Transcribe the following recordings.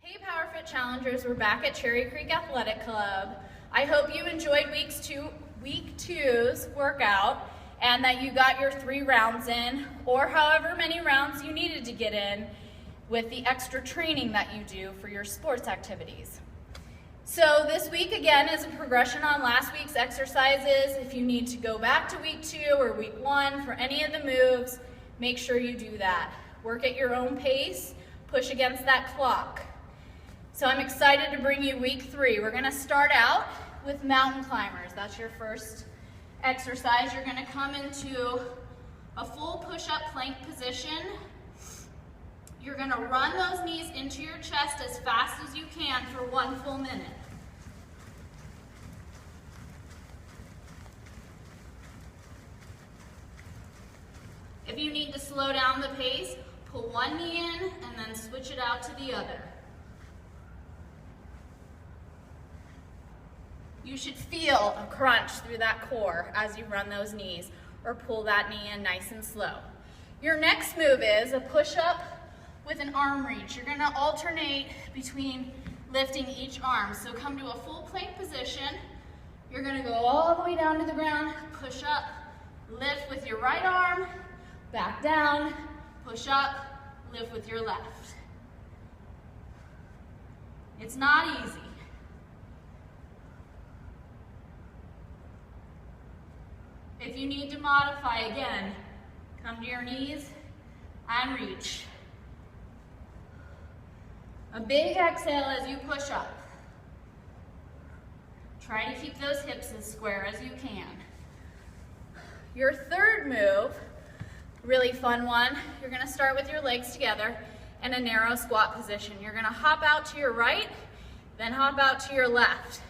Hey PowerFit Challengers, we're back at Cherry Creek Athletic Club. I hope you enjoyed week two's workout and that you got your 3 rounds in, or however many rounds you needed to get in with the extra training that you do for your sports activities. So this week again is a progression on last week's exercises. If you need to go back to week 2 or week 1 for any of the moves, make sure you do that. Work at your own pace, push against that clock. So I'm excited to bring you week 3. We're gonna start out with mountain climbers. That's your first exercise. You're gonna come into a full push-up plank position. You're gonna run those knees into your chest as fast as you can for 1 full minute. If you need to slow down the pace, pull one knee in and then switch it out to the other. You should feel a crunch through that core as you run those knees, or pull that knee in nice and slow. Your next move is a push-up with an arm reach. You're gonna alternate between lifting each arm. So come to a full plank position. You're gonna go all the way down to the ground, push up, lift with your right arm, back down, push up, lift with your left. It's not easy. If you need to modify again, come to your knees and reach. A big exhale as you push up. Try to keep those hips as square as you can. Your third move, really fun one, you're gonna start with your legs together in a narrow squat position. You're gonna hop out to your right, then hop out to your left,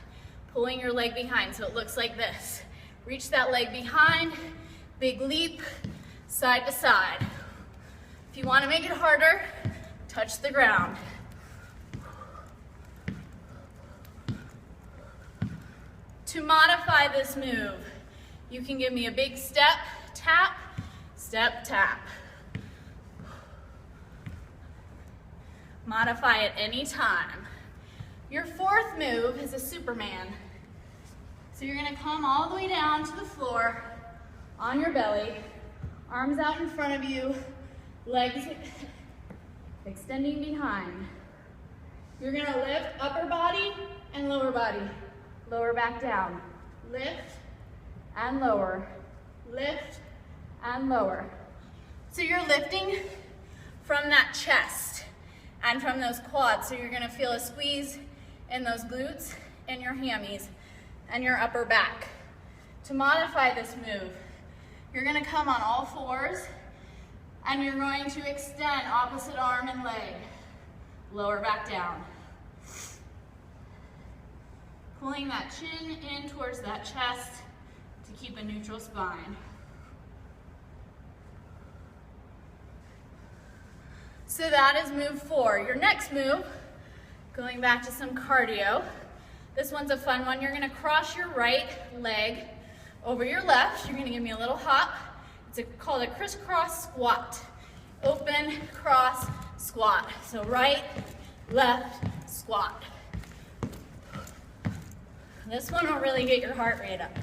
pulling your leg behind so it looks like this. Reach that leg behind, big leap, side to side. If you want to make it harder, touch the ground. To modify this move, you can give me a big step, tap, step, tap. Modify it any time. Your fourth move is a Superman. So you're gonna come all the way down to the floor on your belly, arms out in front of you, legs extending behind. You're gonna lift upper body and lower body. Lower back down. Lift and lower. Lift and lower. So you're lifting from that chest and from those quads. So you're gonna feel a squeeze in those glutes and your hammies and your upper back. To modify this move, you're gonna come on all fours and you're going to extend opposite arm and leg. Lower back down. Pulling that chin in towards that chest to keep a neutral spine. So that is move 4. Your next move, going back to some cardio, this one's a fun one. You're gonna cross your right leg over your left. You're gonna give me a little hop. It's called a crisscross squat. Open, cross, squat. So right, left, squat. This one will really get your heart rate up,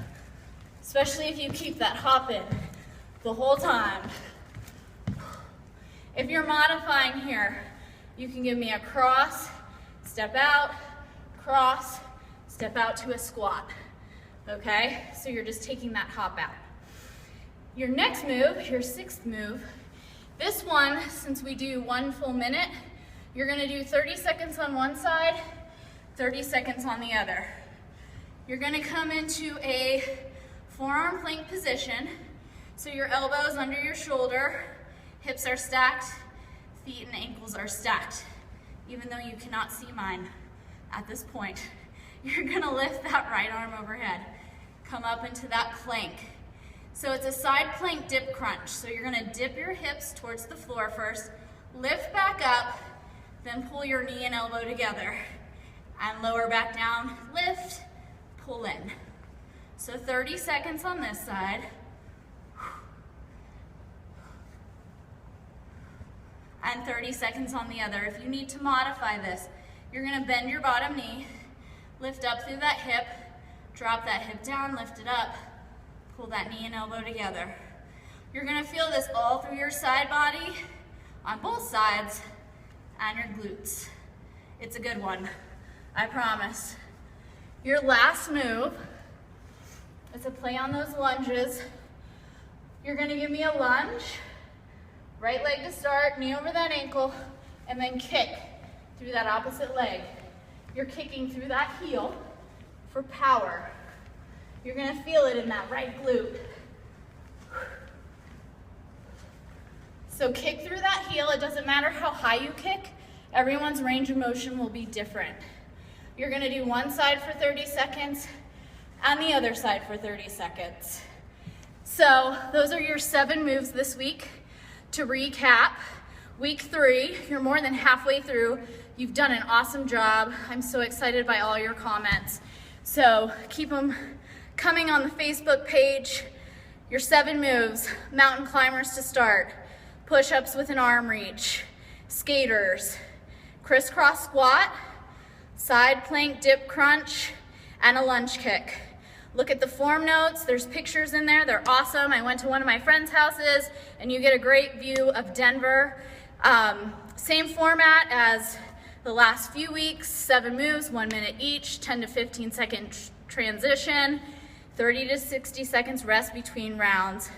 especially if you keep that hop in the whole time. If you're modifying here, you can give me a cross, step out, cross, step out to a squat, okay? So you're just taking that hop out. Your next move, your 6th move, this one, since we do 1 full minute, you're gonna do 30 seconds on one side, 30 seconds on the other. You're gonna come into a forearm plank position, so your elbows under your shoulder, hips are stacked, feet and ankles are stacked, even though you cannot see mine at this point. You're gonna lift that right arm overhead. Come up into that plank. So it's a side plank dip crunch. So you're gonna dip your hips towards the floor first, lift back up, then pull your knee and elbow together, and lower back down, lift, pull in. So 30 seconds on this side. And 30 seconds on the other. If you need to modify this, You're gonna bend your bottom knee, lift up through that hip, drop that hip down, lift it up, pull that knee and elbow together. You're gonna feel this all through your side body, on both sides, and your glutes. It's a good one, I promise. Your last move is a play on those lunges. You're gonna give me a lunge, right leg to start, knee over that ankle, and then kick through that opposite leg. You're kicking through that heel for power. You're gonna feel it in that right glute. So kick through that heel. It doesn't matter how high you kick, everyone's range of motion will be different. You're gonna do one side for 30 seconds and the other side for 30 seconds. So those are your 7 moves this week. To recap, week 3, you're more than halfway through. You've done an awesome job. I'm so excited by all your comments. So keep them coming on the Facebook page. Your 7 moves: mountain climbers to start, push-ups with an arm reach, skaters, crisscross squat, side plank dip crunch, and a lunge kick. Look at the form notes. There's pictures in there. They're awesome. I went to one of my friends' houses, and you get a great view of Denver. Same format as the last few weeks: 7 moves, 1 minute each, 10 to 15 second transition, 30 to 60 seconds rest between rounds.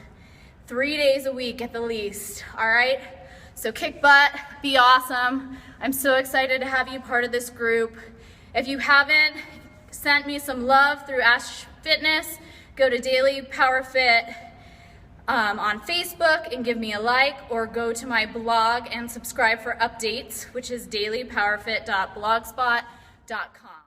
3 days a week at the least, all right? So kick butt, be awesome. I'm so excited to have you part of this group. If you haven't sent me some love through Ash Fitness, go to Daily PowerFit on Facebook and give me a like, or go to my blog and subscribe for updates, which is dailypowerfit.blogspot.com.